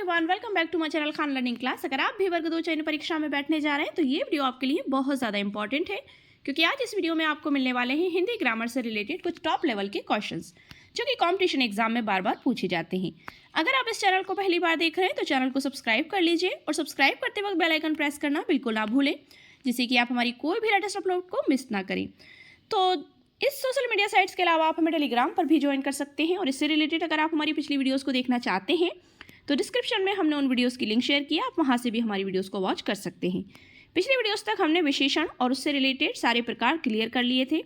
Everyone, welcome back to my channel Khan learning class. अगर आप भी वर्ग 2 चयन परीक्षा में बैठने जा रहे हैं तो ये वीडियो आपके लिए बहुत ज़्यादा इंपॉर्टेंट है, क्योंकि आज इस वीडियो में आपको मिलने वाले हैं हिंदी ग्रामर से रिलेटेड कुछ टॉप लेवल के क्वेश्चंस जो कि कॉम्पिटिशन एग्जाम में बार बार पूछे जाते हैं। अगर आप इस चैनल को पहली बार देख रहे हैं तो चैनल को सब्सक्राइब कर लीजिए और सब्सक्राइब करते वक्त बेल आइकन प्रेस करना बिल्कुल ना भूलें, जिससे कि आप हमारी कोई भी लेटेस्ट अपलोड को मिस ना करें। तो इस सोशल मीडिया साइट्स के अलावा आप हमें टेलीग्राम पर भी ज्वाइन कर सकते हैं, और इससे रिलेटेड अगर आप हमारी पिछली वीडियोस को देखना चाहते हैं तो डिस्क्रिप्शन में हमने उन वीडियोस की लिंक शेयर किया, आप वहां से भी हमारी वीडियोस को वॉच कर सकते हैं। पिछली वीडियोस तक हमने विशेषण और उससे रिलेटेड सारे प्रकार क्लियर कर लिए थे।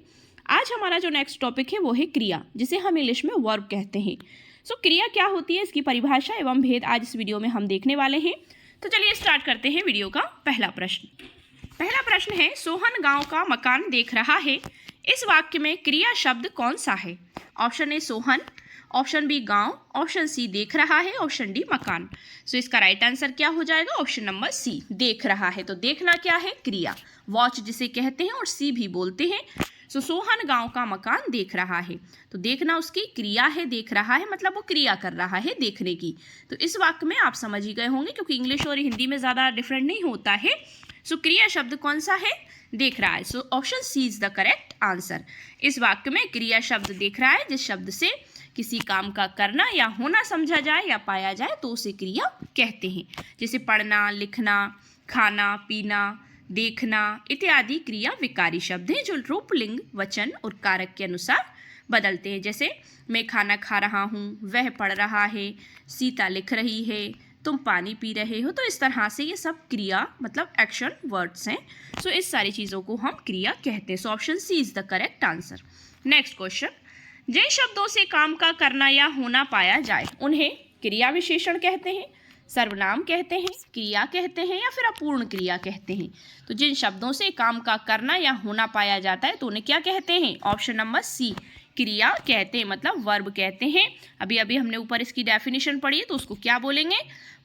आज हमारा जो नेक्स्ट टॉपिक है वो है क्रिया, जिसे हम इंग्लिश में वर्ब कहते हैं। सो क्रिया क्या होती है, इसकी परिभाषा एवं भेद आज इस वीडियो में हम देखने वाले हैं। तो चलिए स्टार्ट करते हैं वीडियो का पहला प्रश्न। पहला प्रश्न है, सोहन गांव का मकान देख रहा है। इस वाक्य में क्रिया शब्द कौन सा है? Option A Sohan, option B गांव, ऑप्शन सी देख रहा है, ऑप्शन डी मकान। सो इसका राइट आंसर क्या हो जाएगा? ऑप्शन नंबर सी, देख रहा है। तो देखना क्या है? क्रिया, वॉच जिसे कहते हैं और सी भी बोलते हैं। सो सोहन गांव का मकान देख रहा है, तो देखना उसकी क्रिया है। देख रहा है मतलब वो क्रिया कर रहा है देखने की। तो इस वाक्य में आप समझ ही गए होंगे, क्योंकि इंग्लिश और हिंदी में ज़्यादा डिफरेंट नहीं होता है। सो क्रिया शब्द कौन सा है? देख रहा है। So option C is the correct answer. इस वाक्य में क्रिया शब्द देख रहा है, जिस शब्द से किसी काम का करना या होना समझा जाए या पाया जाए तो उसे क्रिया कहते हैं। जैसे पढ़ना, लिखना, खाना, पीना, देखना इत्यादि क्रिया विकारी शब्द हैं, जो रूप, लिंग, वचन और कारक के अनुसार बदलते हैं। जैसे मैं खाना खा रहा हूँ, वह पढ़ रहा है, सीता लिख रही है, तुम पानी पी रहे हो। तो इस तरह से ये सब क्रिया मतलब एक्शन वर्ड्स हैं। सो इस सारी चीज़ों को हम क्रिया कहते हैं। So option C is the correct answer. Next question, जिन शब्दों से काम का करना या होना पाया जाए उन्हें क्रिया विशेषण कहते हैं, सर्वनाम कहते हैं, क्रिया कहते हैं या फिर अपूर्ण क्रिया कहते हैं। तो जिन शब्दों से काम का करना या होना पाया जाता है तो उन्हें क्या कहते हैं? ऑप्शन नंबर सी, क्रिया कहते हैं, मतलब वर्ब कहते हैं। अभी अभी हमने ऊपर इसकी डेफिनेशन पढ़ी है, तो उसको क्या बोलेंगे?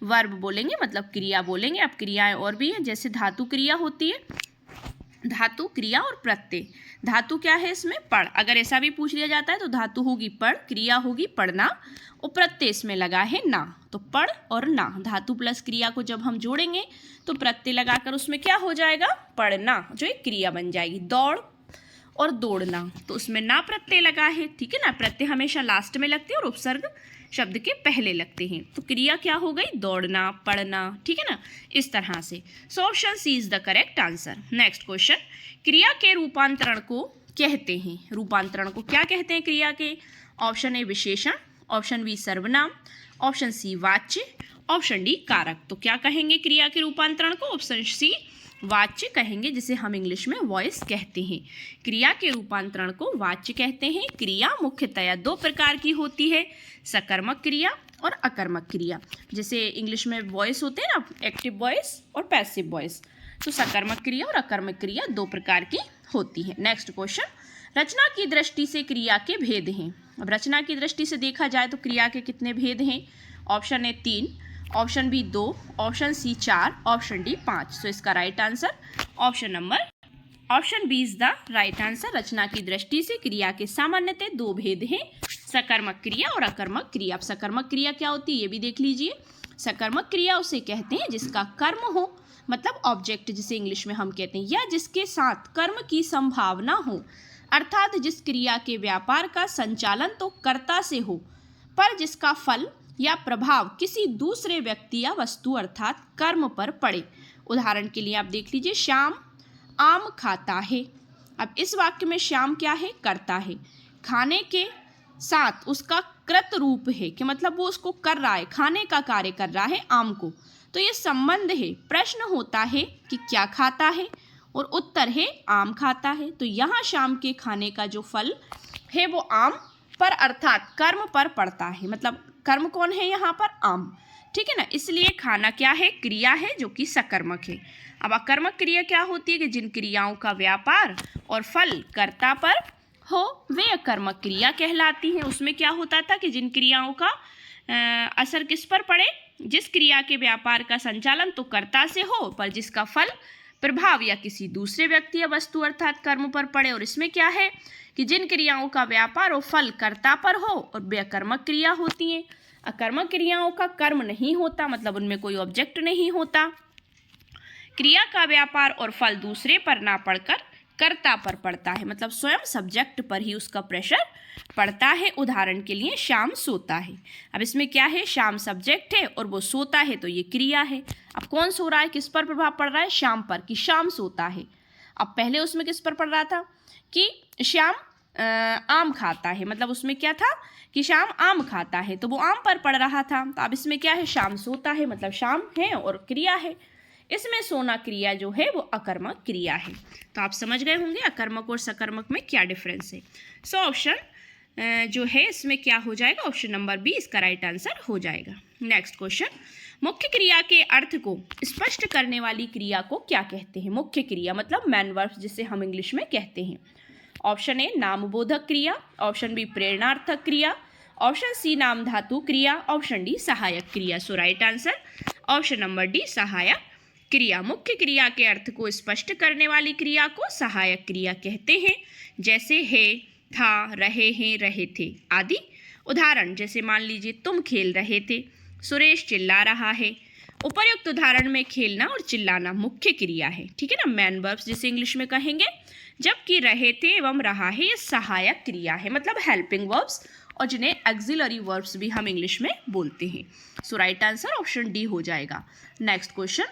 वर्ब बोलेंगे, मतलब क्रिया बोलेंगे। अब क्रियाएं और भी हैं, जैसे धातु क्रिया होती है, धातु, क्रिया और प्रत्यय। धातु क्या है इसमें? पढ़। अगर ऐसा भी पूछ लिया जाता है तो धातु होगी पढ़, क्रिया होगी पढ़ना, और प्रत्यय इसमें लगा है ना। तो पढ़ और ना, धातु प्लस क्रिया को जब हम जोड़ेंगे तो प्रत्यय लगाकर उसमें क्या हो जाएगा? पढ़ना, जो एक क्रिया बन जाएगी। दौड़ और दौड़ना, तो उसमें ना प्रत्यय लगा है, ठीक है ना। प्रत्यय हमेशा लास्ट में लगते हैं और उपसर्ग शब्द के पहले लगते हैं। तो क्रिया क्या हो गई? दौड़ना, पढ़ना, ठीक है ना, इस तरह से। So option C is the correct answer. Next question, क्रिया के रूपांतरण को कहते हैं। रूपांतरण को क्या कहते हैं क्रिया के? ऑप्शन ए विशेषण, ऑप्शन बी सर्वनाम, ऑप्शन सी वाच्य, ऑप्शन डी कारक। तो क्या कहेंगे क्रिया के रूपांतरण को? ऑप्शन सी वाच्य कहेंगे, जिसे हम इंग्लिश में वॉइस कहते हैं। क्रिया के रूपांतरण को वाच्य कहते हैं। क्रिया मुख्यतया दो प्रकार की होती है, सकर्मक क्रिया और अकर्मक क्रिया। जैसे इंग्लिश में वॉइस होते हैं ना, एक्टिव वॉइस और पैसिव वॉइस। तो सकर्मक क्रिया और अकर्मक क्रिया दो प्रकार की होती है। नेक्स्ट क्वेश्चन, रचना की दृष्टि से क्रिया के भेद हैं। अब रचना की दृष्टि से देखा जाए तो क्रिया के कितने भेद हैं? Option A 3, option B 2, option C 4, option D 5। So इसका right answer option number option B is the right answer. रचना की दृष्टि से क्रिया के सामान्यतः दो भेद हैं, सकर्मक क्रिया और अकर्मक क्रिया। अब सकर्मक क्रिया क्या होती है ये भी देख लीजिए। सकर्मक क्रिया उसे कहते हैं जिसका कर्म हो, मतलब ऑब्जेक्ट जिसे इंग्लिश में हम कहते हैं, या जिसके साथ कर्म की संभावना हो, अर्थात जिस क्रिया के व्यापार का संचालन तो कर्ता से हो पर जिसका फल या प्रभाव किसी दूसरे व्यक्ति या वस्तु अर्थात कर्म पर पड़े। उदाहरण के लिए आप देख लीजिए, श्याम आम खाता है। अब इस वाक्य में श्याम क्या है? करता है। खाने के साथ उसका कृत रूप है, कि मतलब वो उसको कर रहा है, खाने का कार्य कर रहा है आम को। तो ये संबंध है। प्रश्न होता है कि क्या खाता है, और उत्तर है आम खाता है। तो यहाँ श्याम के खाने का जो फल है वो आम पर अर्थात कर्म पर पड़ता है, मतलब कर्म कौन है यहाँ पर? आम, ठीक है ना। इसलिए खाना क्या है? क्रिया है, जो कि सकर्मक है। अब अकर्मक क्रिया क्या होती है? कि जिन क्रियाओं का व्यापार और फल कर्ता पर हो वे अकर्मक क्रिया कहलाती हैं। उसमें क्या होता था कि जिन क्रियाओं का असर किस पर पड़े? जिस क्रिया के व्यापार का संचालन तो कर्ता से हो पर जिसका फल, प्रभाव या किसी दूसरे व्यक्ति या वस्तु अर्थात कर्म पर पड़े। और इसमें क्या है कि जिन क्रियाओं का व्यापार और फल कर्ता पर हो और वे अकर्मक क्रिया होती हैं। अकर्मक क्रियाओं का कर्म नहीं होता, मतलब उनमें कोई ऑब्जेक्ट नहीं होता। क्रिया का व्यापार और फल दूसरे पर ना पड़कर कर्ता पर पड़ता है, मतलब स्वयं सब्जेक्ट पर ही उसका प्रेशर पड़ता है। उदाहरण के लिए श्याम सोता है। अब इसमें क्या है, श्याम सब्जेक्ट है और वो सोता है, तो ये क्रिया है। अब कौन सो रहा है, किस पर प्रभाव पड़ रहा है, श्याम पर, कि श्याम सोता है। अब पहले उसमें किस पर पड़ रहा था कि श्याम आम खाता है, मतलब उसमें क्या था कि श्याम आम खाता है, तो वो आम पर पड़ रहा था। तो अब इसमें क्या है, श्याम सोता है, मतलब श्याम है और क्रिया है। इसमें सोना क्रिया जो है वो अकर्मक क्रिया है। तो आप समझ गए होंगे अकर्मक और सकर्मक में क्या डिफरेंस है। सो ऑप्शन जो है इसमें क्या हो जाएगा, ऑप्शन नंबर बी इसका राइट आंसर हो जाएगा। नेक्स्ट क्वेश्चन, मुख्य क्रिया के अर्थ को स्पष्ट करने वाली क्रिया को क्या कहते हैं। मुख्य क्रिया मतलब मेन वर्ब जिसे हम इंग्लिश में कहते हैं। ऑप्शन ए नामबोधक क्रिया, ऑप्शन बी प्रेरणार्थक क्रिया, ऑप्शन सी नाम धातु क्रिया, ऑप्शन डी सहायक क्रिया। So right answer option number D सहायक क्रिया। मुख्य क्रिया के अर्थ को स्पष्ट करने वाली क्रिया को सहायक क्रिया कहते हैं, जैसे है, था, रहे हैं, रहे थे आदि। उदाहरण जैसे मान लीजिए तुम खेल रहे थे, सुरेश चिल्ला रहा है। उपर्युक्त उदाहरण में खेलना और चिल्लाना मुख्य क्रिया है, ठीक है ना, मेन वर्ब्स जिसे इंग्लिश में कहेंगे। जबकि रहे थे एवं रहा है ये सहायक क्रिया है, मतलब हेल्पिंग वर्ब्स, और जिन्हें एक्सिलरी वर्ब्स भी हम इंग्लिश में बोलते हैं। सो राइट आंसर ऑप्शन डी हो जाएगा। नेक्स्ट क्वेश्चन,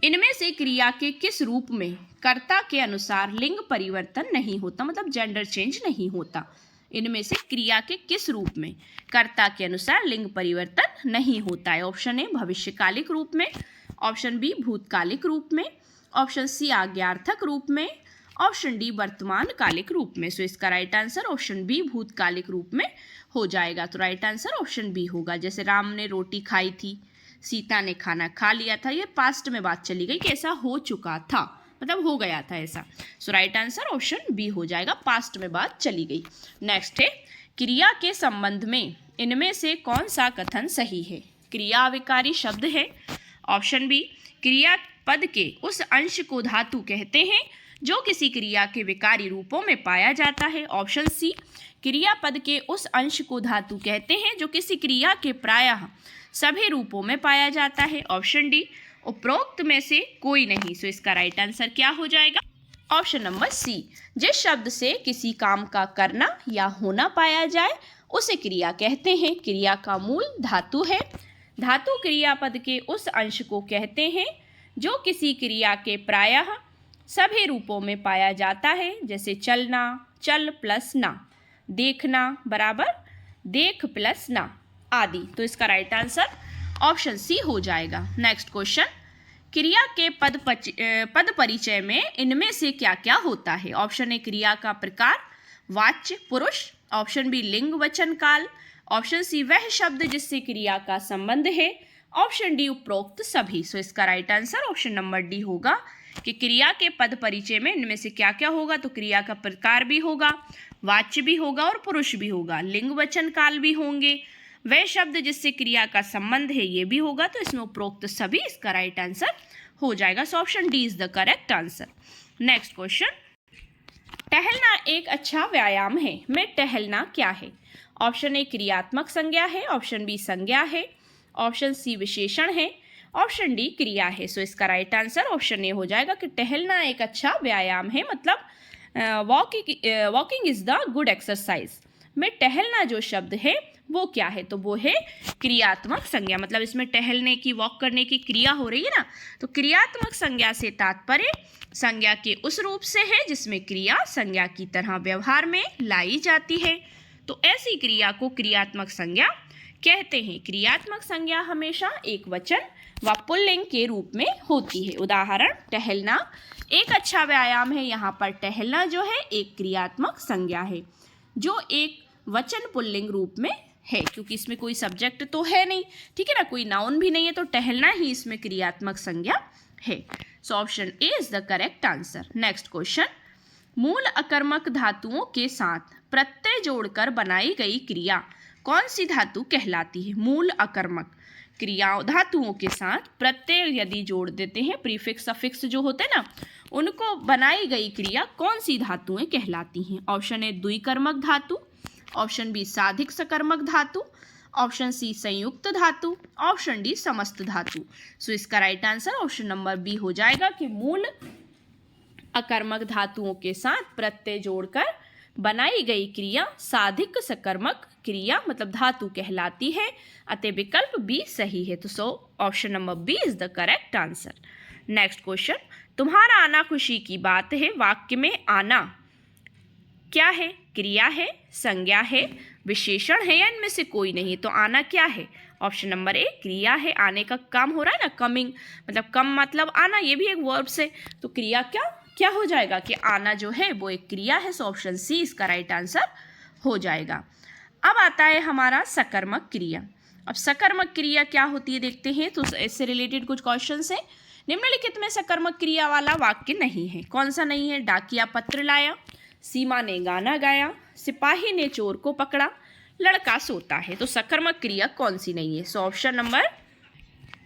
इनमें से क्रिया के किस रूप में कर्ता के अनुसार लिंग परिवर्तन नहीं होता, मतलब जेंडर चेंज नहीं होता। इनमें से क्रिया के किस रूप में कर्ता के अनुसार लिंग परिवर्तन नहीं होता है। ऑप्शन ए भविष्यकालिक रूप में, ऑप्शन बी भूतकालिक रूप में, ऑप्शन सी आज्ञार्थक रूप में, ऑप्शन डी वर्तमान कालिक रूप में। सो इसका राइट आंसर ऑप्शन बी भूतकालिक रूप में हो जाएगा। तो राइट आंसर ऑप्शन बी होगा। जैसे राम ने रोटी खाई थी, सीता ने खाना खा लिया था, ये पास्ट में बात चली गई कि ऐसा हो चुका था, मतलब हो गया था ऐसा। सो राइट आंसर ऑप्शन बी हो जाएगा, पास्ट में बात चली गई। नेक्स्ट है, क्रिया के संबंध में इनमें से कौन सा कथन सही है। क्रिया अविकारी शब्द है। ऑप्शन बी, क्रिया पद के उस अंश को धातु कहते हैं जो किसी क्रिया के विकारी रूपों में पाया जाता है। ऑप्शन सी, क्रिया पद के उस अंश को धातु कहते हैं जो किसी क्रिया के प्रायः सभी रूपों में पाया जाता है। ऑप्शन डी, उपरोक्त में से कोई नहीं। सो इसका राइट आंसर क्या हो जाएगा, ऑप्शन नंबर सी, जिस शब्द से किसी काम का करना या होना पाया जाए उसे क्रिया कहते हैं। क्रिया का मूल धातु है। धातु क्रियापद के उस अंश को कहते हैं जो किसी क्रिया के प्रायः सभी रूपों में पाया जाता है, जैसे चलना, चल प्लस ना, देखना बराबर देख प्लस ना आदि। तो इसका राइट आंसर ऑप्शन सी हो जाएगा। नेक्स्ट क्वेश्चन, क्रिया के पद परिचय में इनमें से क्या क्या होता है। ऑप्शन ए क्रिया का प्रकार, वाच्य पुरुष, ऑप्शन बी लिंग वचन काल, ऑप्शन सी वह शब्द जिससे क्रिया का संबंध है, ऑप्शन डी उपरोक्त सभी। सो इसका right answer option number D होगा कि क्रिया के पद परिचय में इनमें से क्या क्या होगा। तो क्रिया का प्रकार भी होगा, वाच्य भी होगा और पुरुष भी होगा, लिंग वचन काल भी होंगे, वह शब्द जिससे क्रिया का संबंध है ये भी होगा। तो इसमें उपरोक्त सभी इसका राइट आंसर हो जाएगा। So option D is the correct answer. Next question, टहलना एक अच्छा व्यायाम है में टहलना क्या है। ऑप्शन ए क्रियात्मक संज्ञा है, ऑप्शन बी संज्ञा है, ऑप्शन सी विशेषण है, ऑप्शन डी क्रिया है। सो इसका राइट आंसर ऑप्शन ए हो जाएगा कि टहलना एक अच्छा व्यायाम है, मतलब walking is the good exercise में टहलना जो शब्द है वो क्या है, तो वो है क्रियात्मक संज्ञा। मतलब इसमें टहलने की, वॉक करने की क्रिया हो रही है ना, तो क्रियात्मक संज्ञा से तात्पर्य संज्ञा के उस रूप से है जिसमें क्रिया संज्ञा की तरह व्यवहार में लाई जाती है। तो ऐसी क्रिया को क्रियात्मक संज्ञा कहते हैं। क्रियात्मक संज्ञा हमेशा एक वचन व पुल्लिंग के रूप में होती है। उदाहरण, टहलना एक अच्छा व्यायाम है, यहाँ पर टहलना जो है एक क्रियात्मक संज्ञा है जो एक वचन पुल्लिंग रूप में है, क्योंकि इसमें कोई सब्जेक्ट तो है नहीं, ठीक है ना, कोई नाउन भी नहीं है, तो टहलना ही इसमें क्रियात्मक संज्ञा है। So option A is the correct answer. Next question, मूल अकर्मक धातुओं के साथ प्रत्यय जोड़कर बनाई गई क्रिया कौन सी धातु कहलाती है। मूल अकर्मक क्रिया धातुओं के साथ प्रत्यय यदि जोड़ देते हैं, प्रीफिक्स सफिक्स जो होते हैं ना, उनको बनाई गई क्रिया कौन सी धातुएं कहलाती हैं। ऑप्शन ए द्विकर्मक धातु, ऑप्शन बी साधिक सकर्मक धातु, ऑप्शन सी संयुक्त धातु, ऑप्शन डी समस्त धातु। सो इसका right answer option number B हो जाएगा कि मूल अकर्मक धातुओं के साथ प्रत्यय जोड़कर बनाई गई क्रिया साधिक सकर्मक क्रिया मतलब धातु कहलाती है, अतः विकल्प बी सही है। तो so option number B is the correct answer. Next question, तुम्हारा आना खुशी की बात है, वाक्य में आना क्या है? क्रिया है, संज्ञा है, विशेषण है या इनमें से कोई नहीं? तो आना क्या है? ऑप्शन नंबर ए क्रिया है। आने का काम हो रहा है ना, कमिंग मतलब कम मतलब आना, ये भी एक वर्ब से, तो क्रिया क्या हो जाएगा कि आना जो है वो एक क्रिया है। सो ऑप्शन सी इसका राइट आंसर हो जाएगा। अब आता है हमारा सकर्मक क्रिया। अब सकर्मक क्रिया क्या होती है देखते हैं। तो इससे रिलेटेड कुछ क्वेश्चंस हैं। निम्नलिखित में सकर्मक क्रिया वाला वाक्य नहीं है। कौन सा नहीं है? डाकिया पत्र लाया, सीमा ने गाना गाया, सिपाही ने चोर को पकड़ा, लड़का सोता है। तो सकर्मक क्रिया कौन सी नहीं है? सो ऑप्शन नंबर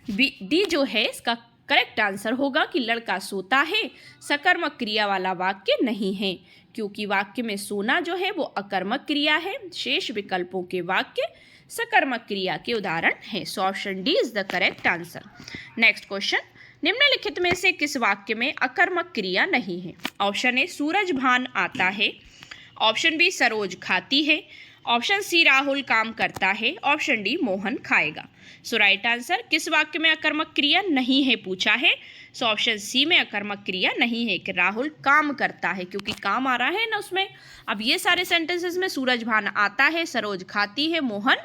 डी जो है इसका करेक्ट आंसर होगा कि लड़का सोता है सकर्मक क्रिया वाला वाक्य नहीं है, क्योंकि वाक्य में सोना जो है वो अकर्मक क्रिया है। शेष विकल्पों के वाक्य सकर्मक क्रिया के उदाहरण हैं। So option D is the correct answer. Next question, निम्नलिखित में से किस वाक्य में अकर्मक क्रिया नहीं है? ऑप्शन ए सूरज भान आता है, ऑप्शन बी सरोज खाती है, ऑप्शन सी राहुल काम करता है, ऑप्शन डी मोहन खाएगा। सो राइट आंसर किस वाक्य में अकर्मक क्रिया नहीं है पूछा है। सो ऑप्शन सी में अकर्मक क्रिया नहीं है कि राहुल काम करता है, क्योंकि काम आ रहा है ना उसमें। अब ये सारे सेंटेंसेस में सूरज भान आता है, सरोज खाती है, मोहन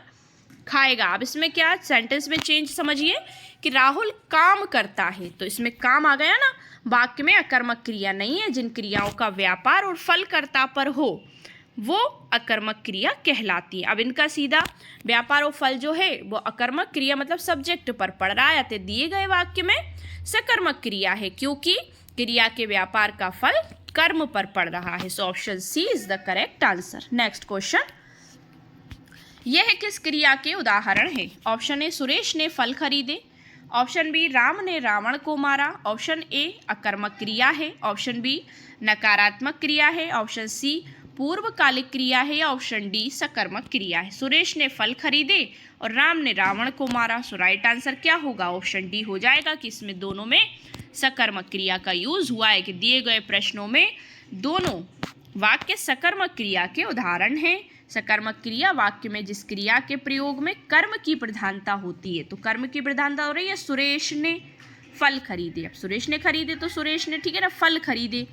खाएगा। अब इसमें क्या सेंटेंस में चेंज समझिए कि राहुल काम करता है, तो इसमें काम आ गया ना। वाक्य में अकर्मक क्रिया नहीं है। जिन क्रियाओं का व्यापार और फल कर्ता पर हो वो अकर्मक क्रिया कहलाती है। अब इनका सीधा व्यापार और फल जो है वो अकर्मक क्रिया मतलब सब्जेक्ट पर पड़ रहा है, तो दिए गए वाक्य में सकर्मक क्रिया है, क्योंकि क्रिया के व्यापार का फल कर्म पर पड़ रहा है। So option C is the correct answer. Next question, यह किस क्रिया के उदाहरण है? ऑप्शन ए सुरेश ने फल खरीदे, ऑप्शन बी राम ने रावण को मारा, ऑप्शन ए अकर्मक क्रिया है, ऑप्शन बी नकारात्मक क्रिया है, ऑप्शन सी पूर्वकालिक क्रिया है, या ऑप्शन डी सकर्मक क्रिया है। सुरेश ने फल खरीदे और राम ने रावण को मारा। सो राइट आंसर क्या होगा? ऑप्शन डी हो जाएगा कि इसमें दोनों में सकर्मक क्रिया का यूज हुआ है, कि दिए गए प्रश्नों में दोनों वाक्य सकर्मक क्रिया के उदाहरण हैं। सकर्मक क्रिया वाक्य में जिस क्रिया के प्रयोग में कर्म की प्रधानता होती है, तो कर्म की प्रधानता हो रही है सुरेश ने फल खरीदे। अब सुरेश ने खरीदे तो सुरेश ने, ठीक है ना, फल खरीदे,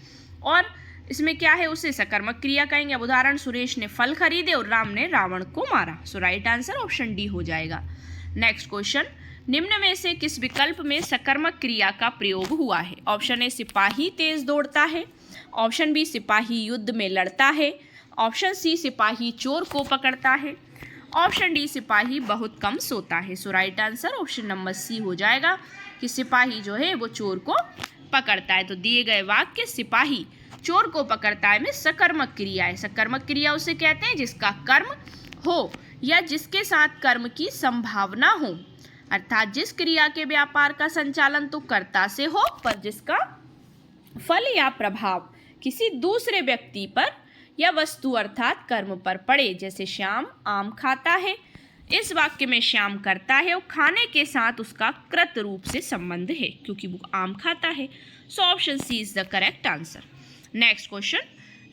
और इसमें क्या है उसे सकर्मक क्रिया कहेंगे। अब उदाहरण सुरेश ने फल खरीदे और राम ने रावण को मारा। सो राइट आंसर ऑप्शन डी हो जाएगा। नेक्स्ट क्वेश्चन, निम्न में से किस विकल्प में सकर्मक क्रिया का प्रयोग हुआ है? ऑप्शन ए सिपाही तेज दौड़ता है, ऑप्शन बी सिपाही युद्ध में लड़ता है, ऑप्शन सी सिपाही चोर को पकड़ता है, ऑप्शन डी सिपाही बहुत कम सोता है। So right answer option number C हो जाएगा कि सिपाही जो है वो चोर को पकड़ता है। तो दिए गए वाक्य सिपाही चोर को पकड़ता है में सकर्मक क्रिया है। सकर्मक क्रिया उसे कहते हैं जिसका कर्म हो या जिसके साथ कर्म की संभावना हो, अर्थात जिस क्रिया के व्यापार का संचालन तो कर्ता से हो पर जिसका फल या प्रभाव किसी दूसरे व्यक्ति पर या वस्तु अर्थात कर्म पर पड़े। जैसे श्याम आम खाता है, इस वाक्य में श्याम करता है और खाने के साथ उसका कृत रूप से संबंध है क्योंकि वो आम खाता है। So option C is the correct answer. Next question,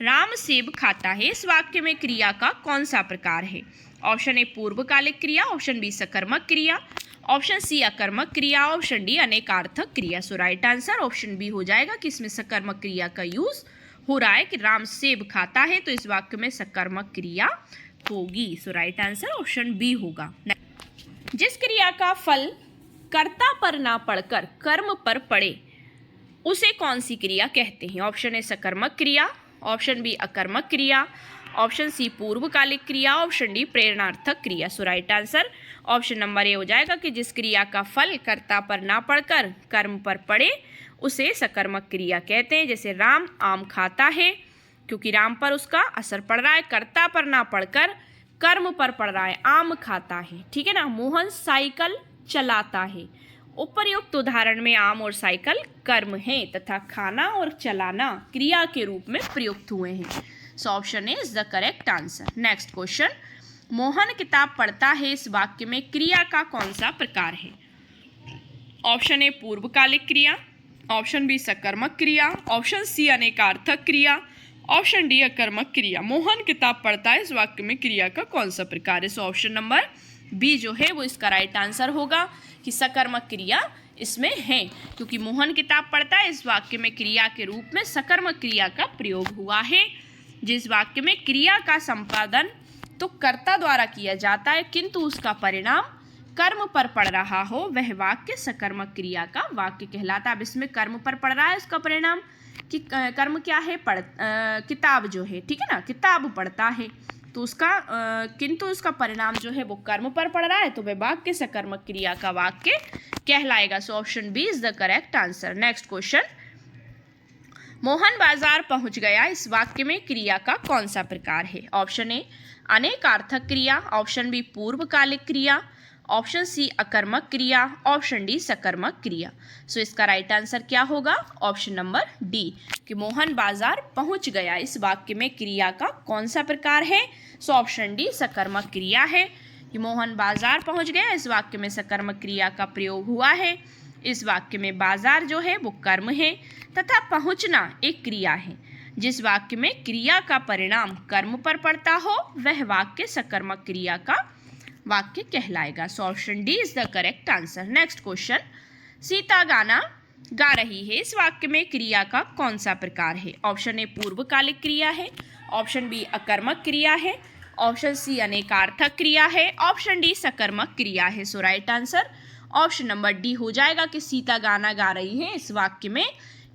Ram सेब खाता है, इस वाक्य में क्रिया का कौन सा प्रकार है? ऑप्शन ए पूर्वकालिक क्रिया, ऑप्शन बी सकर्मक क्रिया, ऑप्शन सी अकर्मक क्रिया, ऑप्शन डी अनेकार्थक क्रिया। So right answer option B हो जाएगा कि इसमें सकर्मक क्रिया का यूज हो रहा है कि राम सेब खाता है, तो इस वाक्य में सकर्मक क्रिया होगी। सो राइट आंसर ऑप्शन बी होगा। जिस क्रिया का फल कर्ता पर ना पड़कर कर्म पर पड़े उसे कौन सी क्रिया कहते हैं? ऑप्शन ए सकर्मक क्रिया, ऑप्शन बी अकर्मक क्रिया, ऑप्शन सी पूर्वकालिक क्रिया, ऑप्शन डी प्रेरणार्थक क्रिया। So right answer option number A हो जाएगा कि जिस क्रिया का फल कर्ता पर ना पड़कर कर्म पर पड़े उसे सकर्मक क्रिया कहते हैं। जैसे राम आम खाता है क्योंकि राम पर उसका असर पड़ रहा है, कर्ता पर ना पड़कर कर्म पर पड़ रहा है, आम खाता है, ठीक है ना। मोहन साइकिल चलाता है, उपर्युक्त उदाहरण में आम और साइकिल कर्म है तथा खाना और चलाना क्रिया के रूप में प्रयुक्त हुए हैं। So option A is the correct answer. Next question, Mohan किताब पढ़ता है इस वाक्य में क्रिया का कौन सा प्रकार है? ऑप्शन ए पूर्वकालिक क्रिया, ऑप्शन बी सकर्मक क्रिया, ऑप्शन सी अनेकार्थक क्रिया, ऑप्शन डी अकर्मक क्रिया। मोहन किताब पढ़ता है इस वाक्य में क्रिया का कौन सा प्रकार है? सो ऑप्शन नंबर बी जो है वो इसका राइट आंसर होगा कि सकर्मक क्रिया इसमें है, क्योंकि मोहन किताब पढ़ता है इस वाक्य में क्रिया के रूप में सकर्मक क्रिया का प्रयोग हुआ है। जिस वाक्य में क्रिया का संपादन तो कर्ता द्वारा किया जाता है किंतु उसका परिणाम कर्म पर पड़ रहा हो, वह वाक्य सकर्मक क्रिया का वाक्य कहलाता है। अब इसमें कर्म पर पड़ रहा है, उसका परिणाम कि कर्म क्या है? किताब जो है, ठीक है ना, किताब पढ़ता है तो उसका किंतु उसका परिणाम जो है वो कर्म पर पड़ रहा है, तो वह वाक्य सकर्मक क्रिया का वाक्य कहलाएगा। So option B is the correct answer. Next question, Mohan बाजार पहुंच गया इस वाक्य में क्रिया का कौन सा प्रकार है? ऑप्शन ए अनेकार्थक क्रिया, ऑप्शन बी पूर्वकालिक क्रिया, ऑप्शन सी अकर्मक क्रिया, ऑप्शन डी सकर्मक क्रिया। सो इसका राइट आंसर क्या होगा? ऑप्शन नंबर डी कि मोहन बाजार पहुंच गया इस वाक्य में क्रिया का कौन सा प्रकार है? सो ऑप्शन डी सकर्मक क्रिया है कि मोहन बाजार पहुंच गया इस वाक्य में सकर्मक क्रिया का प्रयोग हुआ है। इस वाक्य में बाजार जो है वो कर्म है तथा पहुंचना एक क्रिया है। जिस वाक्य में क्रिया का परिणाम कर्म पर पड़ता हो वह वाक्य सकर्मक क्रिया का वाक्य कहलाएगा। So option D is the correct answer. Next question, Sita गाना गा रही है इस वाक्य में क्रिया का कौन सा प्रकार है? ऑप्शन ए पूर्वकालिक क्रिया है, ऑप्शन बी अकर्मक क्रिया है, ऑप्शन सी अनेकार्थक क्रिया है, ऑप्शन डी सकर्मक क्रिया है। So right answer option number D हो जाएगा कि सीता गाना गा रही है इस वाक्य में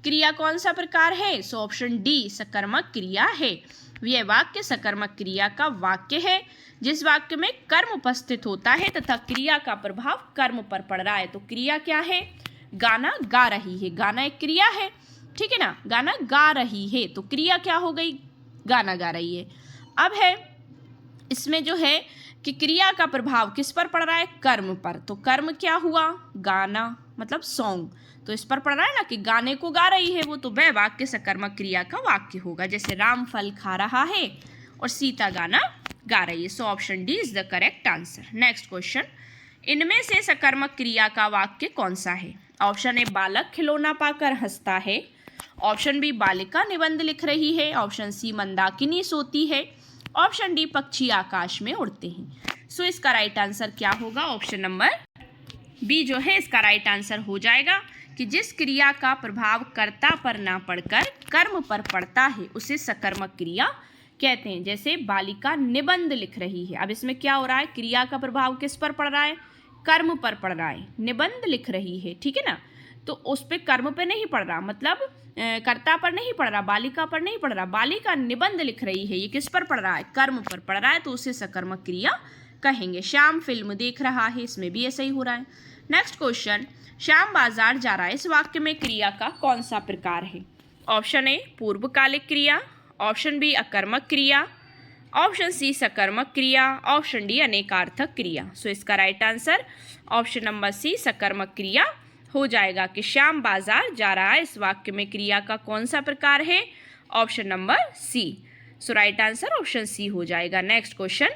क्रिया कौन सा प्रकार है? सो ऑप्शन डी सकर्मक क्रिया है। यह वाक्य सकर्मक क्रिया का वाक्य है जिस वाक्य में कर्म उपस्थित होता है तथा क्रिया का प्रभाव कर्म पर पड़ रहा है। तो क्रिया क्या है? गाना गा रही है, गाना एक क्रिया है, ठीक है ना, गाना गा रही है तो क्रिया क्या हो गई? गाना गा रही है। अब है इसमें जो है कि क्रिया का प्रभाव किस पर पड़ रहा है? कर्म पर। तो कर्म क्या हुआ? गाना मतलब सॉन्ग, तो इस पर पड़ रहा है ना कि गाने को गा रही है वो, तो वह वाक्य सकर्मक क्रिया का वाक्य होगा। जैसे राम फल खा रहा है और सीता गाना गा रही है। So option D is the correct answer. Next question, इनमें से सकर्मक क्रिया का वाक्य कौन सा है? ऑप्शन ए बालक खिलौना पाकर हंसता है, ऑप्शन बी बालिका निबंध लिख रही है, ऑप्शन सी मंदाकिनी सोती है, ऑप्शन डी पक्षी आकाश में उड़ते हैं। सो इसका राइट आंसर क्या होगा? ऑप्शन नंबर बी जो है इसका राइट आंसर हो जाएगा कि जिस क्रिया का प्रभाव कर्ता पर ना पड़कर कर्म पर पड़ता है उसे सकर्मक क्रिया कहते हैं। जैसे बालिका निबंध लिख रही है, अब इसमें क्या हो रहा है? क्रिया का प्रभाव किस पर पड़ रहा है? कर्म पर पड़ रहा है। निबंध लिख रही है, ठीक है ना, तो उस पर कर्म पे नहीं पड़ रहा, मतलब कर्ता पर नहीं पड़ रहा, बालिका पर नहीं पड़ रहा। बालिका निबंध लिख रही है, ये किस पर पड़ रहा है? कर्म पर पड़ रहा है, तो उसे सकर्मक क्रिया कहेंगे। श्याम फिल्म देख रहा है, इसमें भी ऐसा ही हो रहा है। नेक्स्ट क्वेश्चन, श्याम बाजार जा रहा है इस वाक्य में क्रिया का कौन सा प्रकार है? ऑप्शन ए पूर्वकालिक क्रिया, ऑप्शन बी अकर्मक क्रिया, ऑप्शन सी सकर्मक क्रिया, ऑप्शन डी अनेकार्थक क्रिया। सो इसका right answer option number C सकर्मक क्रिया हो जाएगा कि श्याम बाजार जा रहा है इस वाक्य में क्रिया का कौन सा प्रकार है? Option number C. So right answer option C हो जाएगा। नेक्स्ट क्वेश्चन,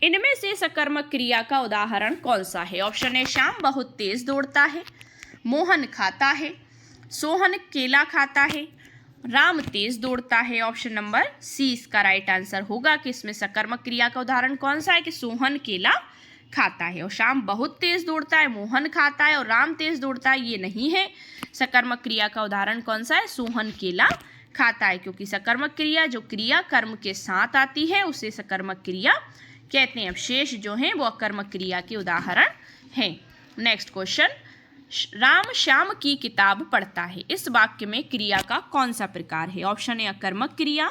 इनमें से सकर्मक क्रिया का उदाहरण कौन सा है? ऑप्शन ए श्याम बहुत तेज दौड़ता है, मोहन खाता है, सोहन केला खाता है, राम तेज दौड़ता है। ऑप्शन नंबर सी इसका राइट आंसर होगा कि इसमें सकर्मक क्रिया का उदाहरण कौन सा है? कि सोहन केला खाता है। और श्याम बहुत तेज दौड़ता है, मोहन खाता है और राम तेज दौड़ता है, ये नहीं है। सकर्मक क्रिया का उदाहरण कौन सा है? सोहन केला खाता है, क्योंकि सकर्मक क्रिया जो क्रिया कर्म के साथ आती है उसे सकर्मक क्रिया कहते हैं। अब शेष जो हैं वो अकर्मक क्रिया के उदाहरण हैं। नेक्स्ट क्वेश्चन, राम श्याम की किताब पढ़ता है इस वाक्य में क्रिया का कौन सा प्रकार है? ऑप्शन ए अकर्मक क्रिया,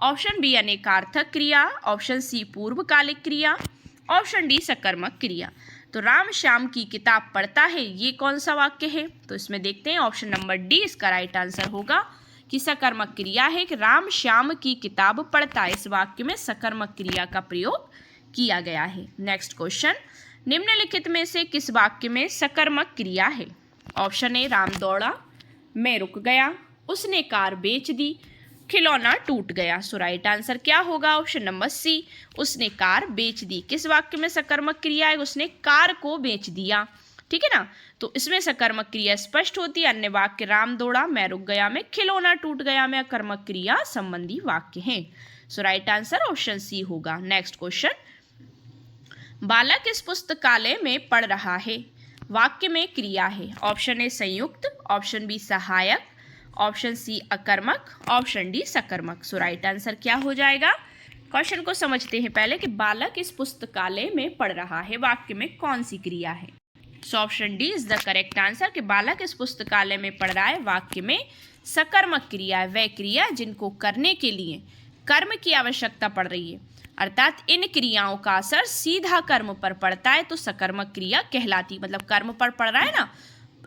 ऑप्शन बी अनेकार्थक क्रिया, ऑप्शन सी पूर्वकालिक क्रिया, ऑप्शन डी सकर्मक क्रिया। तो राम श्याम की किताब पढ़ता है, ये कौन सा वाक्य है? तो इसमें देखते हैं ऑप्शन नंबर डी इसका राइट आंसर होगा कि सकर्मक क्रिया है कि राम श्याम की किताब पढ़ता है। इस वाक्य में सकर्मक क्रिया का प्रयोग किया गया है। नेक्स्ट क्वेश्चन, निम्नलिखित में से किस वाक्य में सकर्मक क्रिया है? ऑप्शन ए राम दौड़ा, मैं रुक गया, उसने कार बेच दी, खिलौना टूट गया। सो राइट आंसर क्या होगा? ऑप्शन नंबर सी, उसने कार बेच दी। किस वाक्य में सकर्मक क्रिया है? उसने कार को बेच दिया, ठीक है ना। तो इसमें सकर्मक क्रिया स्पष्ट होती है। अन्य वाक्य राम दौड़ा, मैं रुक गया में, खिलौना टूट गया में अकर्मक क्रिया संबंधी वाक्य हैं। सो राइट आंसर ऑप्शन सी होगा। नेक्स्ट क्वेश्चन, बालक इस पुस्तकालय में पढ़ रहा है। वाक्य में क्रिया है। ऑप्शन ए संयुक्त, ऑप्शन बी सहायक, ऑप्शन सी अकर्मक, ऑप्शन डी सकर्मक। सो राइट आंसर क्या हो जाएगा? क्वेश्चन को समझते हैं पहले कि बालक इस पुस्तकालय में पढ़ रहा है, वाक्य में कौन सी क्रिया है। So option D is the correct answer कि बालक इस पुस्तकालय में पढ़ रहा है, वाक्य में सकर्मक क्रिया है। वह क्रिया जिनको करने के लिए कर्म की आवश्यकता पड़ रही है, अर्थात इन क्रियाओं का असर सीधा कर्म पर पड़ता है तो सकर्मक क्रिया कहलाती। मतलब कर्म पर पड़ रहा है ना,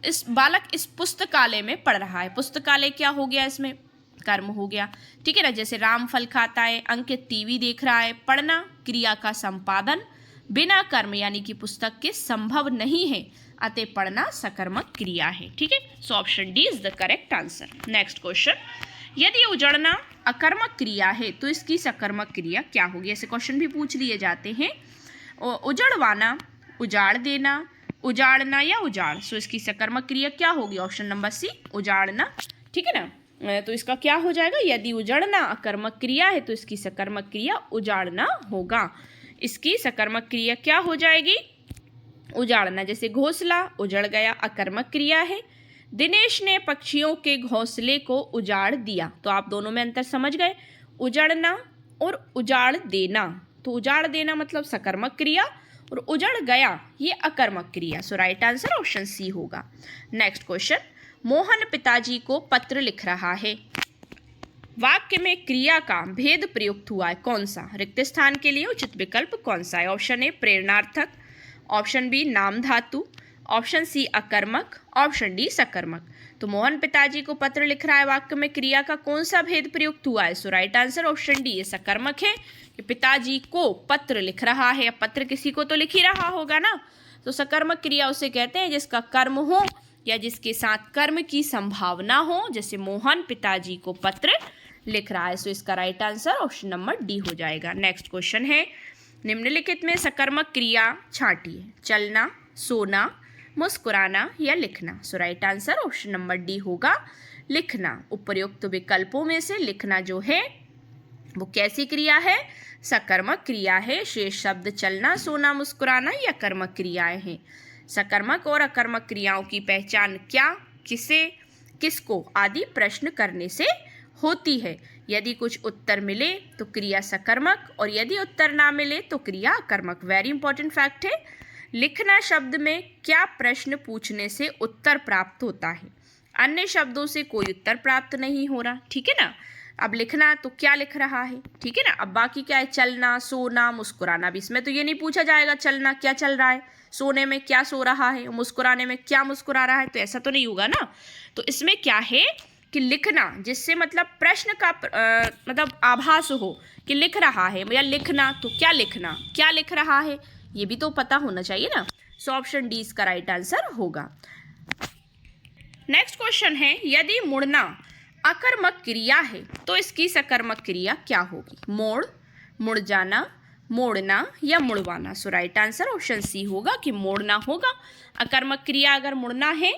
इस बालक इस पुस्तकालय में पढ़ रहा है। पुस्तकालय क्या हो गया? इसमें कर्म हो गया, ठीक है ना। जैसे राम फल खाता है, अंकित टीवी देख रहा है। पढ़ना क्रिया का संपादन बिना कर्म यानी कि पुस्तक के संभव नहीं है, अतः पढ़ना सकर्मक क्रिया है, ठीक है। So option D is the correct answer. Next question, यदि उजड़ना अकर्मक क्रिया है तो इसकी सकर्मक क्रिया क्या होगी? ऐसे क्वेश्चन भी पूछ लिए जाते हैं। उजड़वाना, उजाड़ देना, उजाड़ना या उजाड़। सो इसकी सकर्मक क्रिया क्या होगी? ऑप्शन नंबर सी, उजाड़ना, ठीक है ना। तो इसका क्या हो जाएगा? यदि उजड़ना अकर्मक क्रिया है तो इसकी सकर्मक क्रिया उजाड़ना होगा। इसकी सकर्मक क्रिया क्या हो जाएगी? उजाड़ना। जैसे घोंसला उजड़ गया, अकर्मक क्रिया है। दिनेश ने पक्षियों के घोंसले को उजाड़ दिया। तो आप दोनों में अंतर समझ गए, उजड़ना और उजाड़ देना। तो उजाड़ देना मतलब सकर्मक क्रिया और उजड़ गया ये अकर्मक क्रिया। सो राइट आंसर ऑप्शन सी होगा। नेक्स्ट क्वेश्चन, मोहन पिताजी को पत्र लिख रहा है। वाक्य में क्रिया का भेद प्रयुक्त हुआ है, कौन सा? रिक्त स्थान के लिए उचित विकल्प कौन सा है? ऑप्शन ए प्रेरणार्थक, ऑप्शन बी नाम धातु, ऑप्शन सी अकर्मक, ऑप्शन डी सकर्मक। तो मोहन पिताजी को पत्र लिख रहा है, वाक्य में क्रिया का कौन सा भेद प्रयुक्त हुआ है? So right answer option D, ये सकर्मक है कि पिताजी को पत्र लिख रहा है। अब पत्र किसी को तो लिख ही रहा होगा ना, तो सकर्मक क्रिया उसे कहते हैं जिसका कर्म हो या जिसके साथ कर्म की संभावना हो। जैसे मोहन पिताजी को पत्र लिख रहा है। सो इसका right answer option number D हो जाएगा। नेक्स्ट क्वेश्चन है, निम्नलिखित में सकर्मक क्रिया छांटिए। चलना, सोना, मुस्कुराना या लिखना। So right answer option number D होगा, लिखना। उपर्युक्त विकल्पों में से लिखना जो है वो कैसी क्रिया है? सकर्मक क्रिया है। शेष शब्द चलना, सोना, मुस्कुराना या कर्मक क्रियाएं हैं। सकर्मक और अकर्मक क्रियाओं की पहचान क्या, किसे, किसको आदि प्रश्न करने से होती है। यदि कुछ उत्तर मिले तो क्रिया सकर्मक और यदि उत्तर ना मिले तो क्रिया अकर्मक। वेरी इंपॉर्टेंट फैक्ट है। लिखना शब्द में क्या प्रश्न पूछने से उत्तर प्राप्त होता है? अन्य शब्दों से कोई उत्तर प्राप्त नहीं हो रहा, ठीक है ना। अब लिखना तो क्या लिख रहा है, ठीक है ना। अब बाकी क्या है? चलना, सोना, मुस्कुराना। भी इसमें तो ये नहीं पूछा जाएगा चलना क्या चल रहा है, सोने में क्या सो रहा है, मुस्कुराने में क्या मुस्कुरा रहा है, तो ऐसा तो नहीं होगा ना। तो इसमें क्या है कि लिखना, जिससे मतलब प्रश्न का मतलब आभास हो कि लिख रहा है या लिखना, तो क्या लिखना, क्या लिख रहा है, ये भी तो पता होना चाहिए ना। सो ऑप्शन डी इसका राइट आंसर होगा। नेक्स्ट क्वेश्चन है, यदि मुड़ना अकर्मक क्रिया है तो इसकी सकर्मक क्रिया क्या होगी? मोड़, मुड़ जाना, मोड़ना या मुड़वाना। सो राइट आंसर ऑप्शन सी होगा कि मोड़ना होगा। अकर्मक क्रिया अगर मुड़ना है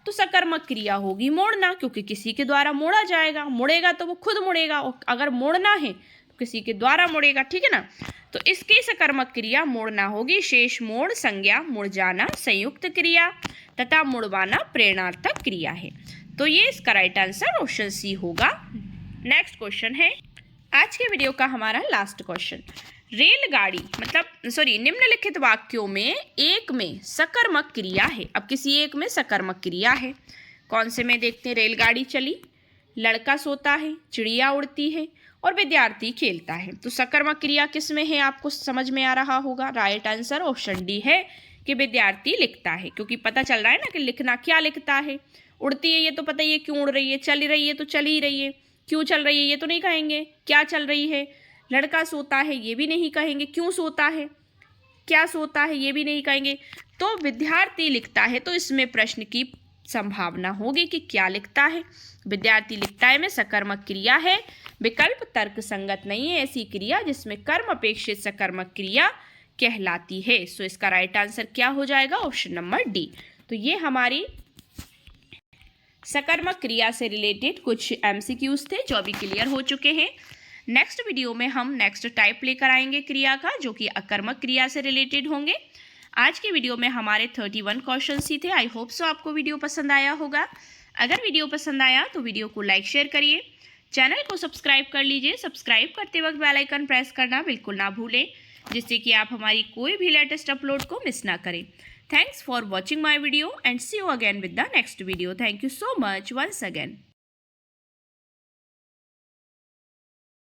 तो सकर्मक क्रिया होगी मोड़ना, क्योंकि किसी के द्वारा मोड़ा जाएगा। मुड़ेगा तो वो खुद मुड़ेगा, और अगर मोड़ना है तो किसी के द्वारा मुड़ेगा, ठीक है ना। तो इसकी सकर्मक क्रिया मोड़ना होगी। शेष मोड़ संज्ञा, मुड़ जाना संयुक्त क्रिया तथा मुड़वाना प्रेरणार्थक क्रिया है। तो ये इसका राइट आंसर ऑप्शन सी होगा। नेक्स्ट क्वेश्चन है आज के वीडियो का हमारा लास्ट क्वेश्चन। रेलगाड़ी मतलब निम्नलिखित वाक्यों में एक में सकर्मक क्रिया है। अब किसी एक में सकर्मक क्रिया है, कौन से में देखते हैं? रेलगाड़ी चली, लड़का सोता है, चिड़िया उड़ती है और विद्यार्थी खेलता है। तो सकर्मक क्रिया किस में है आपको समझ में आ रहा होगा। राइट आंसर ऑप्शन डी है कि विद्यार्थी लिखता है, क्योंकि पता चल रहा है ना कि लिखना क्या लिखता है। उड़ती है ये तो पता ही है क्यों उड़ रही है, चल रही है तो चल ही रही है, क्यों चल रही है ये तो नहीं कहेंगे, क्या चल रही है। लड़का सोता है ये भी नहीं कहेंगे, क्यों सोता है, क्या सोता है ये भी नहीं कहेंगे। तो विद्यार्थी लिखता है, तो इसमें प्रश्न की संभावना होगी कि क्या लिखता है। विद्यार्थी लिखता है में सकर्मक क्रिया है, विकल्प तर्क संगत नहीं है ऐसी क्रिया जिसमें कर्म अपेक्षित सकर्मक क्रिया कहलाती है। सो इसका राइट आंसर क्या हो जाएगा? Option number D. तो ये हमारी सकर्मक क्रिया से रिलेटेड कुछ एमसीक्यूज थे जो अभी क्लियर हो चुके हैं। नेक्स्ट वीडियो में हम नेक्स्ट टाइप लेकर आएंगे क्रिया का, जो कि अकर्मक क्रिया से रिलेटेड होंगे। आज के वीडियो में हमारे 31 क्वेश्चंस ही थे। आई होप सो आपको वीडियो पसंद आया होगा। अगर वीडियो पसंद आया तो वीडियो को लाइक शेयर करिए, चैनल को सब्सक्राइब कर लीजिए। सब्सक्राइब करते वक्त बेल आइकन प्रेस करना बिल्कुल ना भूलें, जिससे कि आप हमारी कोई भी लेटेस्ट अपलोड को मिस ना करें। Thanks for watching my video and see you again with the next video. Thank you so much once again.